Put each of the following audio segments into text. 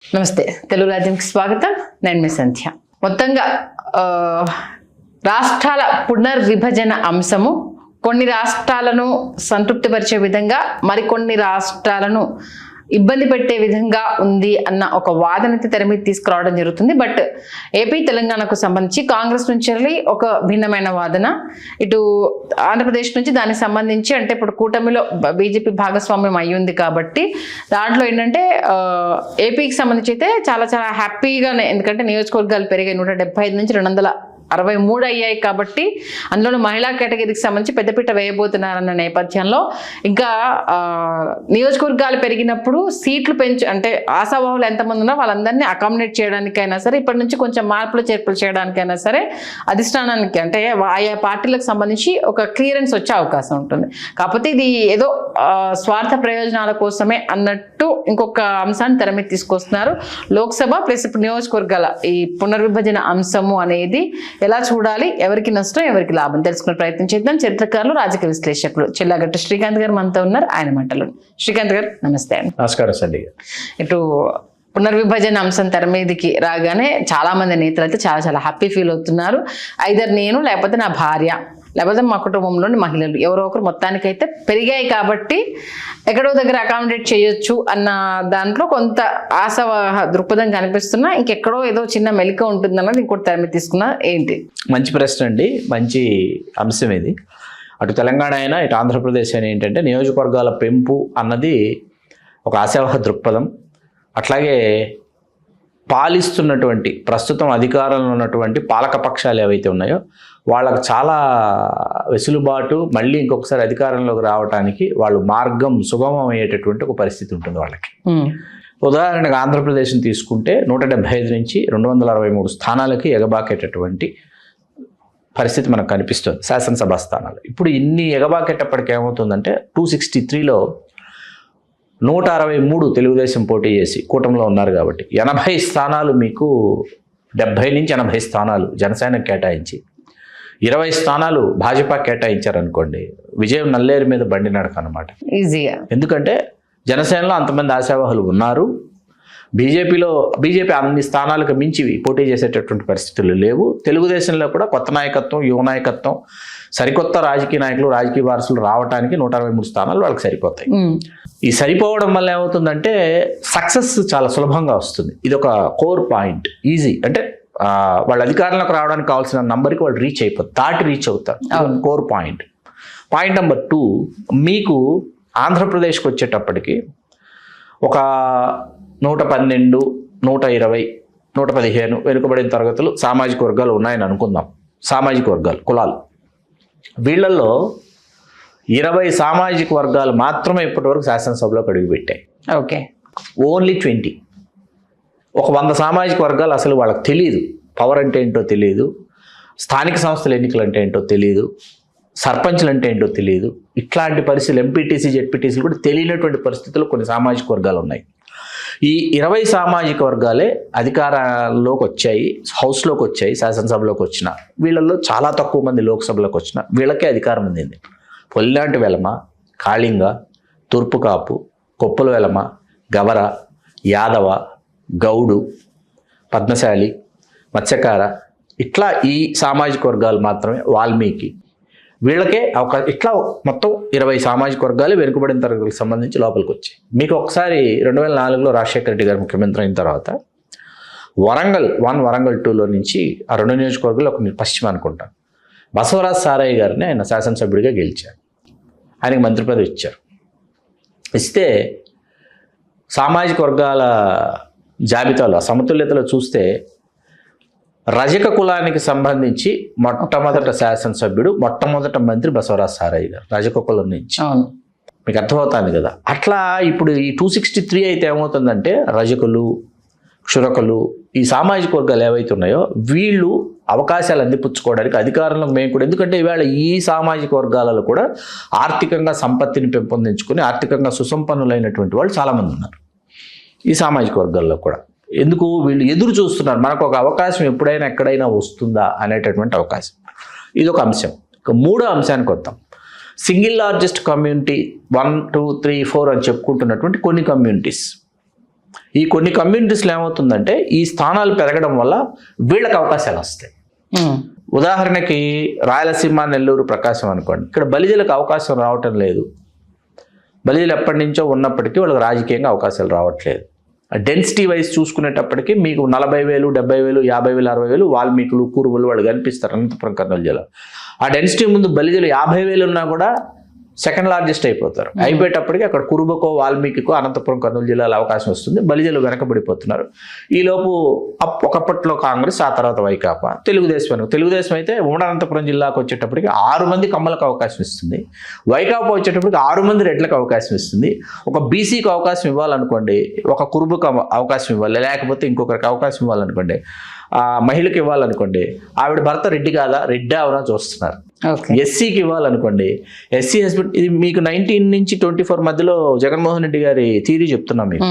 నమస్తే, తెలుగు రాజ్యంకి స్వాగతం. నేను మీ సంధ్య. మొత్తంగా రాష్ట్రాల పునర్విభజన అంశము కొన్ని రాష్ట్రాలను సంతృప్తిపరిచే విధంగా మరికొన్ని రాష్ట్రాలను ఇబ్బంది పెట్టే విధంగా ఉంది అన్న ఒక వాదనైతే తెర మీద తీసుకురావడం జరుగుతుంది. బట్ ఏపీ తెలంగాణకు సంబంధించి కాంగ్రెస్ నుంచి ఒక భిన్నమైన వాదన, ఇటు ఆంధ్రప్రదేశ్ నుంచి దానికి సంబంధించి అంటే ఇప్పుడు కూటమిలో బీజేపీ భాగస్వామ్యం అయ్యింది కాబట్టి దాంట్లో ఏంటంటే ఏపీకి సంబంధించి అయితే చాలా చాలా హ్యాపీగానే, ఎందుకంటే నియోజకవర్గాలు పెరిగాయి, 175 నుంచి 263 అయ్యాయి కాబట్టి అందులో మహిళా కేటగిరీకి సంబంధించి పెద్దపీట వేయబోతున్నారన్న నేపథ్యంలో ఇంకా నియోజకవర్గాలు పెరిగినప్పుడు సీట్లు అంటే ఆశావాహులు ఎంతమంది ఉన్నా వాళ్ళందరినీ అకామిడేట్ చేయడానికైనా సరే, ఇప్పటి నుంచి కొంచెం మార్పులు చేర్పులు చేయడానికైనా సరే అధిష్టానానికి అంటే ఆయా పార్టీలకు సంబంధించి ఒక క్లియరెన్స్ వచ్చే అవకాశం ఉంటుంది. కాకపోతే ఇది ఏదో స్వార్థ ప్రయోజనాల కోసమే అన్నట్టు ఇంకొక అంశాన్ని తెర మీద తీసుకొస్తున్నారు. లోక్సభ ప్లస్ ఇప్పుడు నియోజకవర్గాల ఈ పునర్విభజన అంశము అనేది ఎలా చూడాలి, ఎవరికి నష్టం ఎవరికి లాభం తెలుసుకునే ప్రయత్నం చేద్దాం. చరిత్రకారులు, రాజకీయ విశ్లేషకులు చెల్లాగట్ట శ్రీకాంత్ గారు మనతో ఉన్నారు. ఆయన మాటలు. శ్రీకాంత్ గారు నమస్తే అండి. నమస్కారం సండి. ఇటు పునర్విభజన అంశం తెర మీదకి రాగానే చాలా మంది నేతలు అయితే చాలా చాలా హ్యాపీ ఫీల్ అవుతున్నారు. ఐదర్ నేను, లేకపోతే నా భార్య, లేకపోతే మా కుటుంబంలోని మహిళలు ఎవరో ఒకరు మొత్తానికైతే పెరిగాయి కాబట్టి ఎక్కడో దగ్గర అకామిడేట్ చేయొచ్చు అన్న దాంట్లో కొంత ఆశ దృక్పథం కనిపిస్తున్నా, ఇంకెక్కడో ఏదో చిన్న మెలిక ఉంటుందన్నది ఇంకోటి తెర మీద తీసుకున్నా. ఏంటి? మంచి ప్రశ్న అండి, మంచి అంశం ఇది. అటు తెలంగాణ అయినా ఇటు ఆంధ్రప్రదేశ్ అయినా ఏంటంటే నియోజకవర్గాల పెంపు అన్నది ఒక ఆశావహ దృక్పథం. అట్లాగే పాలిస్తున్నటువంటి ప్రస్తుతం అధికారంలో ఉన్నటువంటి పాలక పక్షాలు ఏవైతే ఉన్నాయో వాళ్ళకు చాలా వెసులుబాటు, మళ్ళీ ఇంకొకసారి అధికారంలోకి రావడానికి వాళ్ళు మార్గం సుగమం అయ్యేటటువంటి ఒక పరిస్థితి ఉంటుంది వాళ్ళకి. ఉదాహరణకు ఆంధ్రప్రదేశ్ని తీసుకుంటే 175 నుంచి 263 స్థానాలకి ఎగబాకేటటువంటి పరిస్థితి మనకు కనిపిస్తుంది, శాసనసభ స్థానాలు. ఇప్పుడు ఇన్ని ఎగబాకేటప్పటికి ఏమవుతుందంటే 263లో 163 తెలుగుదేశం పోటీ చేసి కూటమిలో ఉన్నారు కాబట్టి 80 స్థానాలు మీకు 70 నుంచి 80 స్థానాలు జనసేనకు కేటాయించి 20 స్థానాలు భాజపా కేటాయించారనుకోండి, విజయం నల్లేరు మీద బండి నడక అనమాట ఈజీగా. ఎందుకంటే జనసేనలో అంతమంది ఆశావాహులు ఉన్నారు, బీజేపీ అన్ని స్థానాలకు మించి పోటీ చేసేటటువంటి పరిస్థితులు లేవు. తెలుగుదేశంలో కూడా కొత్త నాయకత్వం, యువ నాయకత్వం, సరికొత్త రాజకీయ నాయకులు, రాజకీయ వారసులు రావడానికి 163 స్థానాలు వాళ్ళకి సరిపోతాయి. ఈ సరిపోవడం వల్ల ఏమవుతుందంటే సక్సెస్ చాలా సులభంగా వస్తుంది. ఇది ఒక కోర్ పాయింట్. ఈజీ అంటే వాళ్ళ అధికారంలోకి రావడానికి కావాల్సిన నంబర్కి వాళ్ళు రీచ్ అవుతారు. Core point. పాయింట్ నెంబర్ 2, మీకు ఆంధ్రప్రదేశ్కి వచ్చేటప్పటికి ఒక 112, 120, 115 వెనుకబడిన తరగతులు సామాజిక వర్గాలు ఉన్నాయని అనుకుందాం. సామాజిక వర్గాలు, కులాలు, వీళ్ళల్లో 20 సామాజిక వర్గాలు మాత్రమే ఇప్పటివరకు శాసనసభలోకి అడుగుపెట్టాయి. Okay, only 20. ఒక 100 సామాజిక వర్గాలు అసలు వాళ్ళకి తెలియదు, పవర్ అంటే ఏంటో తెలియదు, స్థానిక సంస్థల ఎన్నికలు అంటే ఏంటో తెలియదు, సర్పంచ్లు అంటే ఏంటో తెలియదు. ఇట్లాంటి పరిస్థితులు ఎంపీటీసీ, జెడ్పీటీసీలు కూడా తెలియనటువంటి పరిస్థితుల్లో కొన్ని సామాజిక వర్గాలు ఉన్నాయి. ఈ 20 సామాజిక వర్గాలే అధికారంలోకి వచ్చాయి, హౌస్లోకి వచ్చాయి, శాసనసభలోకి వచ్చిన వీళ్ళల్లో చాలా తక్కువ మంది లోక్సభలోకి వచ్చిన వీళ్ళకే అధికారం అందింది. పొల్లాంటి వెలమ, కాళింగ, తూర్పుకాపు, కొప్పుల వెలమ, గవర, యాదవ, గౌడు, పద్మశాలి, మత్స్యకార, ఇట్లా ఈ సామాజిక వర్గాలు మాత్రమే, వాల్మీకి, వీళ్ళకే ఇట్లా మొత్తం 20 సామాజిక వర్గాలు వెనుకబడిన తరగతులకు సంబంధించి లోపలికి వచ్చాయి. మీకు ఒకసారి 2004లో రాజశేఖర రెడ్డి గారు ముఖ్యమంత్రి అయిన తర్వాత వరంగల్ 1, వరంగల్ 2లో నుంచి ఆ 2 నియోజకవర్గాలు ఒక పశ్చిమ అనుకుంటాను, బసవరాజ్ సారయ్య గారిని ఆయన శాసనసభ్యుడిగా గెలిచారు. ఆయనకి మంత్రి పదవి ఇచ్చారు. ఇస్తే సామాజిక వర్గాల జాబితాలో సమతుల్యతలో చూస్తే రజక కులానికి సంబంధించి మొట్టమొదట శాసనసభ్యుడు, మొట్టమొదట మంత్రి బసవరాజ్ సారయ్య గారు, రజక కులం నుంచి. మీకు అర్థమవుతుంది కదా. అట్లా ఇప్పుడు ఈ 263 అయితే ఏమవుతుందంటే రజకులు, క్షురకులు, ఈ సామాజిక వర్గాలు ఏవైతే ఉన్నాయో వీళ్ళు అవకాశాలు అందిపుచ్చుకోవడానికి అధికారంలో మేము కూడా, ఎందుకంటే ఇవాళ ఈ సామాజిక వర్గాలలో కూడా ఆర్థికంగా సంపత్తిని పెంపొందించుకొని ఆర్థికంగా సుసంపన్నులైనటువంటి వాళ్ళు చాలామంది ఉన్నారు ఈ సామాజిక వర్గాల్లో కూడా. ఎందుకు? వీళ్ళు ఎదురు చూస్తున్నారు, మనకు ఒక అవకాశం ఎప్పుడైనా ఎక్కడైనా వస్తుందా అనేటటువంటి అవకాశం. ఇది ఒక అంశం. ఇక 3వ అంశానికి వద్దాం. సింగిల్ లార్జెస్ట్ కమ్యూనిటీ 1, 2, 3, 4 అని చెప్పుకుంటున్నటువంటి కొన్ని కమ్యూనిటీస్, ఈ కొన్ని కమ్యూనిటీస్లో ఏమవుతుందంటే ఈ స్థానాలు పెరగడం వల్ల వీళ్ళకి అవకాశాలు వస్తాయి. ఉదాహరణకి రాయలసీమ, నెల్లూరు, ప్రకాశం అనుకోండి, ఇక్కడ బలిజలకు అవకాశం రావటం లేదు. బలిజలు ఎప్పటి నుంచో ఉన్నప్పటికీ వాళ్ళకి రాజకీయంగా అవకాశాలు రావట్లేదు. డెన్సిటీ వైజ్ చూసుకునేటప్పటికి మీకు 40,000, 70,000, 50,000, 60,000 వాల్మీకులు, కురువులు వాళ్ళు కనిపిస్తారు అనంతపురం, కర్నూలు జిల్లా. ఆ డెన్సిటీ ముందు బలిజలు 50,000 ఉన్నా కూడా సెకండ్ లార్జెస్ట్ అయిపోతారు. అయిపోయేటప్పటికి అక్కడ కురుబకో, వాల్మీకికో అనంతపురం, కర్నూలు జిల్లాలో అవకాశం వస్తుంది. బలిజలు వెనకబడిపోతున్నారు. ఈలోపు ఒకప్పట్లో కాంగ్రెస్, ఆ తర్వాత వైకాపా, తెలుగుదేశం అయితే ఉమ్మడి అనంతపురం జిల్లాకు వచ్చేటప్పటికి 6 మంది కమ్మలకు అవకాశం ఇస్తుంది. వైకాపా వచ్చేటప్పటికి 6 మంది రెడ్లకు అవకాశం ఇస్తుంది. ఒక బీసీకి అవకాశం ఇవ్వాలనుకోండి, ఒక కురుబకు అవకాశం ఇవ్వాలి, లేకపోతే ఇంకొకరికి అవకాశం ఇవ్వాలనుకోండి, మహిళకి ఇవ్వాలనుకోండి, ఆవిడ భర్త రెడ్డి కాదా, రెడ్డి అవునా చూస్తున్నారు. ఎస్సీకి ఇవ్వాలనుకోండి, ఎస్సీ హస్బెండ్, ఇది మీకు 19 నుంచి 24 మధ్యలో జగన్మోహన్ రెడ్డి గారి థీరీ చెప్తున్నాం మీకు.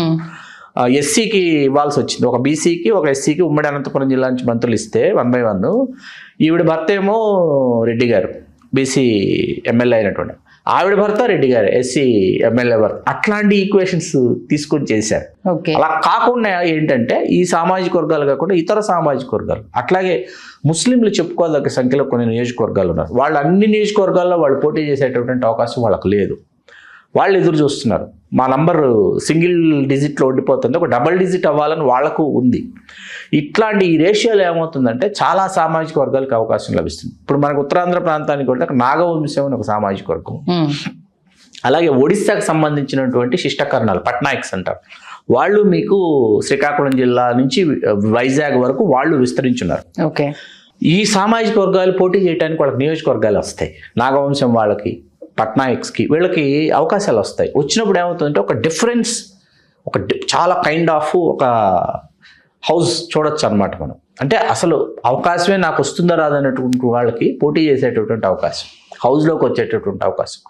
ఎస్సీకి ఇవ్వాల్సి వచ్చింది, ఒక బీసీకి, ఒక ఎస్సీకి ఉమ్మడి అనంతపురం జిల్లా నుంచి మంత్రులు ఇస్తే 1/1. ఈవిడ భర్త ఏమో రెడ్డి గారు, బీసీ ఎమ్మెల్యే అయినటువంటి, ఆవిడ భర్త రెడ్డి గారు, ఎస్సీ ఎమ్మెల్యే భర్త. అట్లాంటి ఈక్వేషన్స్ తీసుకొని చేశారు. అలా కాకుండా ఏంటంటే ఈ సామాజిక వర్గాలు కాకుండా ఇతర సామాజిక వర్గాలు, అట్లాగే ముస్లింలు చెప్పుకోదగ్గ సంఖ్యలో కొన్ని నియోజకవర్గాలు ఉన్నారు. వాళ్ళు అన్ని నియోజకవర్గాల్లో వాళ్ళు పోటీ చేసేటటువంటి అవకాశం వాళ్ళకు లేదు. వాళ్ళు ఎదురు చూస్తున్నారు, మా నంబర్ సింగిల్ డిజిట్లో ఉండిపోతుంది, ఒక డబుల్ డిజిట్ అవ్వాలని వాళ్లకు ఉంది. ఇట్లాంటి ఈ రేషియోలో ఏమవుతుందంటే చాలా సామాజిక వర్గాలకు అవకాశం లభిస్తుంది. ఇప్పుడు మనకు ఉత్తరాంధ్ర ప్రాంతానికి కూడా నాగవంశం అని ఒక సామాజిక వర్గం, అలాగే ఒడిస్సాకు సంబంధించినటువంటి శిష్టకర్ణాలు, పట్నాయక్స్ అంటారు, వాళ్ళు మీకు శ్రీకాకుళం జిల్లా నుంచి వైజాగ్ వరకు వాళ్ళు విస్తరించున్నారు. ఈ సామాజిక వర్గాలు పోటీ చేయడానికి వాళ్ళకి నియోజకవర్గాలు వస్తాయి. నాగవంశం వాళ్ళకి, పట్నాయక్స్కి, వీళ్ళకి అవకాశాలు వస్తాయి. వచ్చినప్పుడు ఏమవుతుందంటే ఒక డిఫరెన్స్, చాలా కైండ్ ఆఫ్ ఒక హౌస్ చూడొచ్చు అనమాట మనం. అంటే అసలు అవకాశమే నాకు వస్తుందా రాదనేటువంటి వాళ్ళకి పోటీ చేసేటటువంటి అవకాశం, హౌస్లోకి వచ్చేటటువంటి అవకాశం,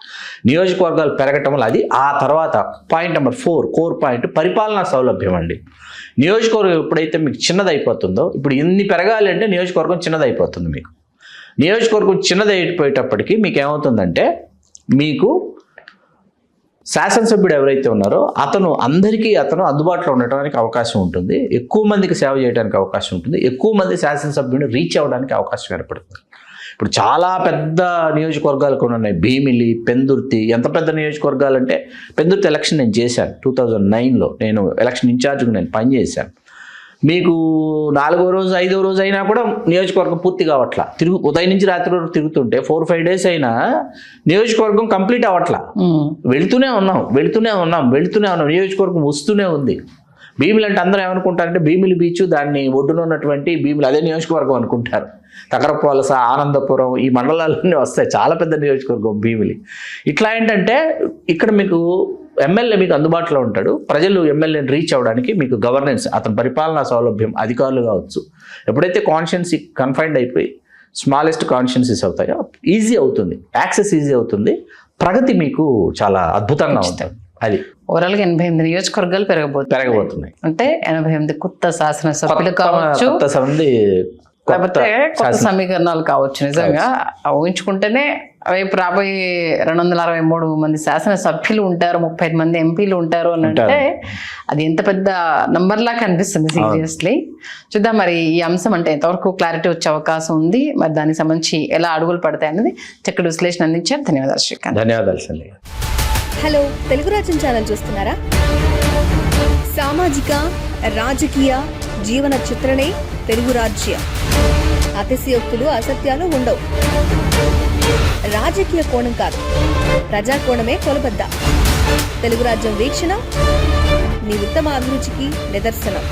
నియోజకవర్గాలు పెరగటం వల్ల అది. ఆ తర్వాత పాయింట్ నెంబర్ 4, కోర్ పాయింట్, పరిపాలనా సౌలభ్యం అండి. నియోజకవర్గం ఎప్పుడైతే మీకు చిన్నదైపోతుందో, ఇప్పుడు ఇన్ని పెరగాలి అంటే నియోజకవర్గం చిన్నదైపోతుంది. మీకు నియోజకవర్గం చిన్నదైపోయేటప్పటికి మీకు ఏమవుతుందంటే, మీకు శాసనసభ్యుడు ఎవరైతే ఉన్నారో అతను అందుబాటులో ఉండటానికి అవకాశం ఉంటుంది, ఎక్కువ మందికి సేవ చేయడానికి అవకాశం ఉంటుంది, ఎక్కువ మంది శాసనసభ్యుడిని రీచ్ అవ్వడానికి అవకాశం ఏర్పడుతుంది. ఇప్పుడు చాలా పెద్ద నియోజకవర్గాలు కూడా ఉన్నాయి, భీమిలి, పెందుర్తి. ఎంత పెద్ద నియోజకవర్గాలు అంటే, పెందుర్తి ఎలక్షన్ నేను చేశాను 2009లో, నేను ఎలక్షన్ ఇన్ఛార్జ్గా నేను పనిచేశాను. మీకు 4వ రోజు 5వ రోజు అయినా కూడా నియోజకవర్గం పూర్తి కావట్లా. ఉదయం నుంచి రాత్రి వరకు తిరుగుతుంటే 4-5 డేస్ అయినా నియోజకవర్గం కంప్లీట్ అవ్వట్లా. వెళుతూనే ఉన్నాం, నియోజకవర్గం వస్తూనే ఉంది. భీమిలి అంటే అందరూ ఏమనుకుంటారంటే భీమిలి బీచ్, దాన్ని ఒడ్డున ఉన్నటువంటి భీమిలి అదే నియోజకవర్గం అనుకుంటారు. తగరపోలస, ఆనందపురం, ఈ మండలాలన్నీ వస్తాయి. చాలా పెద్ద నియోజకవర్గం భీమిలి. ఇట్లా ఏంటంటే ఇక్కడ మీకు ఎమ్మెల్యే మీకు అందుబాటులో ఉంటాడు. ప్రజలు ఎమ్మెల్యేని రీచ్ అవ్వడానికి మీకు గవర్నెన్స్, అతని పరిపాలనా సౌలభ్యం, అధికారులు కావచ్చు, ఎప్పుడైతే కాన్స్టిట్యున్సీ కన్ఫైన్డ్ అయిపోయి స్మాలెస్ట్ కాన్స్టిట్యున్సీస్ అవుతాయో ఈజీ అవుతుంది, యాక్సెస్ ఈజీ అవుతుంది, ప్రగతి మీకు చాలా అద్భుతంగా ఉంటుంది. అది ఓవరాల్గా 88 నియోజకవర్గాలు పెరగబోతున్నాయి. అంటే 88 కొత్త శాసనసభ్యులు కావచ్చు, లేకపోతే కొత్త సమీకరణాలు కావచ్చు. నిజంగా ఊహించుకుంటేనే రేపు రాబోయే 263 మంది శాసనసభ్యులు ఉంటారు, 35 మంది ఎంపీలు ఉంటారు అని అంటే అది ఎంత పెద్ద నంబర్లా కనిపిస్తుంది సీరియస్లీ. చూద్దాం మరి ఈ అంశం అంటే ఎంతవరకు క్లారిటీ వచ్చే అవకాశం ఉంది, మరి దానికి సంబంధించి ఎలా అడుగులు పడతాయి అనేది చక్కటి విశ్లేషణ అందించారు. ధన్యవాదాలు శ్రీకాంత్. ధన్యవాదాలు సంధ్య. హలో, తెలుగు రాజ్యం ఛానల్ చూస్తున్నారా? సామాజిక, రాజకీయ, జీవన చిత్రణే తెలుగు రాజ్యం. అతిశయోక్తులు, అసత్యాలు ఉండవు. రాజకీయ కోణం కాదు, ప్రజా కోణమే కొలబద్ద. తెలుగు రాజ్యం వీక్షణ మీ ఉత్తమ అభిరుచికి నిదర్శనం.